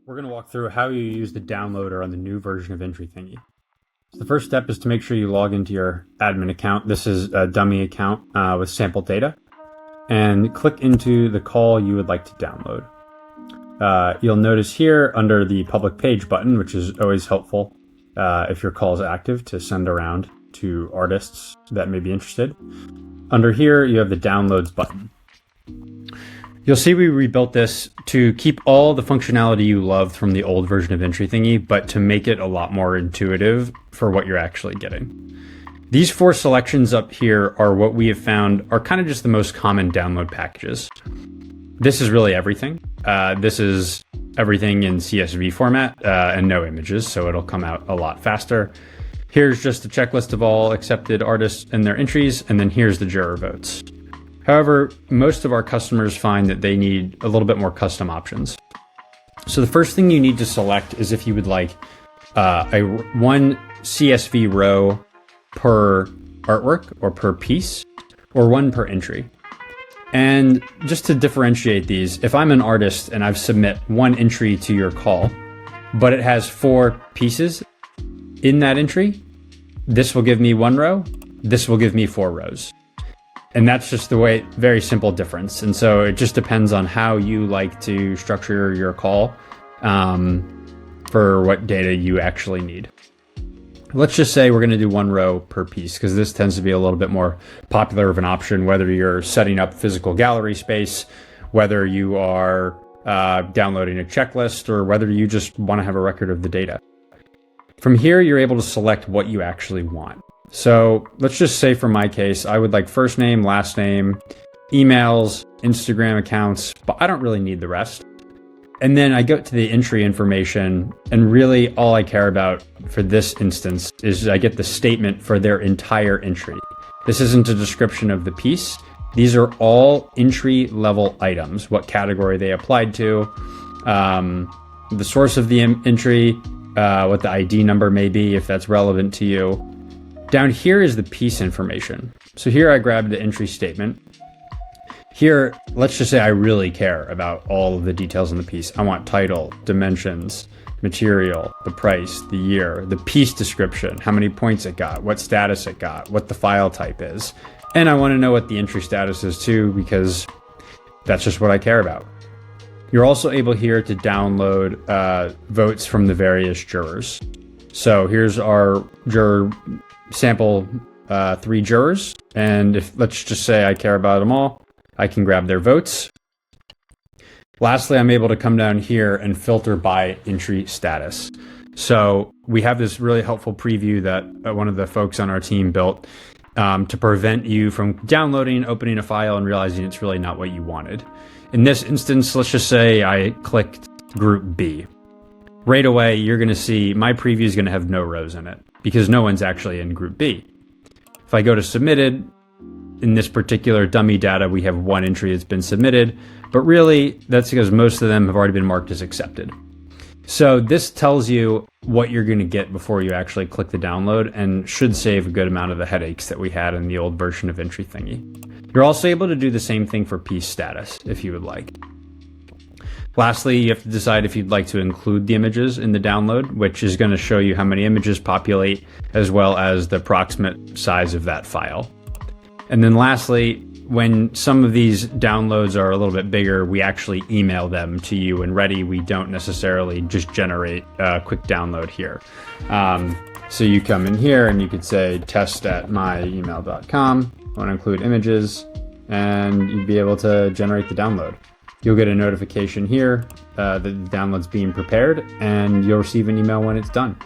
We're going to walk through how you use the downloader on the new version of EntryThingy. So the first step is to make sure you log into your admin account. This is a dummy account with sample data. And click into the call you would like to download. You'll notice here under the public page button, which is always helpful if your call is active to send around to artists that may be interested. Under here, you have the downloads button. You'll see we rebuilt this to keep all the functionality you loved from the old version of EntryThingy, but to make it a lot more intuitive for what you're actually getting. These 4 selections up here are what we have found are kind of just the most common download packages. This is really everything. This is everything in CSV format and no images, so it'll come out a lot faster. Here's just a checklist of all accepted artists and their entries, and then here's the juror votes. However, most of our customers find that they need a little bit more custom options. So the first thing you need to select is if you would like one CSV row per artwork or per piece, or one per entry. And just to differentiate these, if I'm an artist and I've submit one entry to your call, but it has 4 pieces in that entry, this will give me 1 row, this will give me 4 rows. And that's just the way, very simple difference. And so it just depends on how you like to structure your call for what data you actually need. Let's just say we're going to do 1 row per piece, because this tends to be a little bit more popular of an option, whether you're setting up physical gallery space, whether you are downloading a checklist, or whether you just want to have a record of the data. From here, you're able to select what you actually want. So let's just say for my case, I would like first name, last name, emails, Instagram accounts, but I don't really need the rest. And then I go to the entry information, and really all I care about for this instance is I get the statement for their entire entry. This isn't a description of the piece. These are all entry level items, what category they applied to, the source of the entry, what the ID number may be if that's relevant to you. Down here is the piece information. So here I grabbed the entry statement. Here, let's just say I really care about all of the details in the piece. I want title, dimensions, material, the price, the year, the piece description, how many points it got, what status it got, what the file type is. And I want to know what the entry status is too, because that's just what I care about. You're also able here to download votes from the various jurors. So here's our juror sample 3 jurors. And if let's just say I care about them all, I can grab their votes. Lastly, I'm able to come down here and filter by entry status. So we have this really helpful preview that one of the folks on our team built to prevent you from downloading, opening a file, and realizing it's really not what you wanted. In this instance, let's just say I clicked Group B. Right away, you're going to see my preview is going to have no rows in it because no one's actually in Group B. If I go to Submitted, in this particular dummy data, we have 1 entry that's been submitted, but really that's because most of them have already been marked as accepted. So this tells you what you're going to get before you actually click the download, and should save a good amount of the headaches that we had in the old version of EntryThingy. You're also able to do the same thing for piece status if you would like. Lastly, you have to decide if you'd like to include the images in the download, which is going to show you how many images populate, as well as the approximate size of that file. And then lastly, when some of these downloads are a little bit bigger, we actually email them to you and ready. We don't necessarily just generate a quick download here. So you come in here and you could say test@myemail.com, want to include images, and you'd be able to generate the download. You'll get a notification here that the download's being prepared, and you'll receive an email when it's done.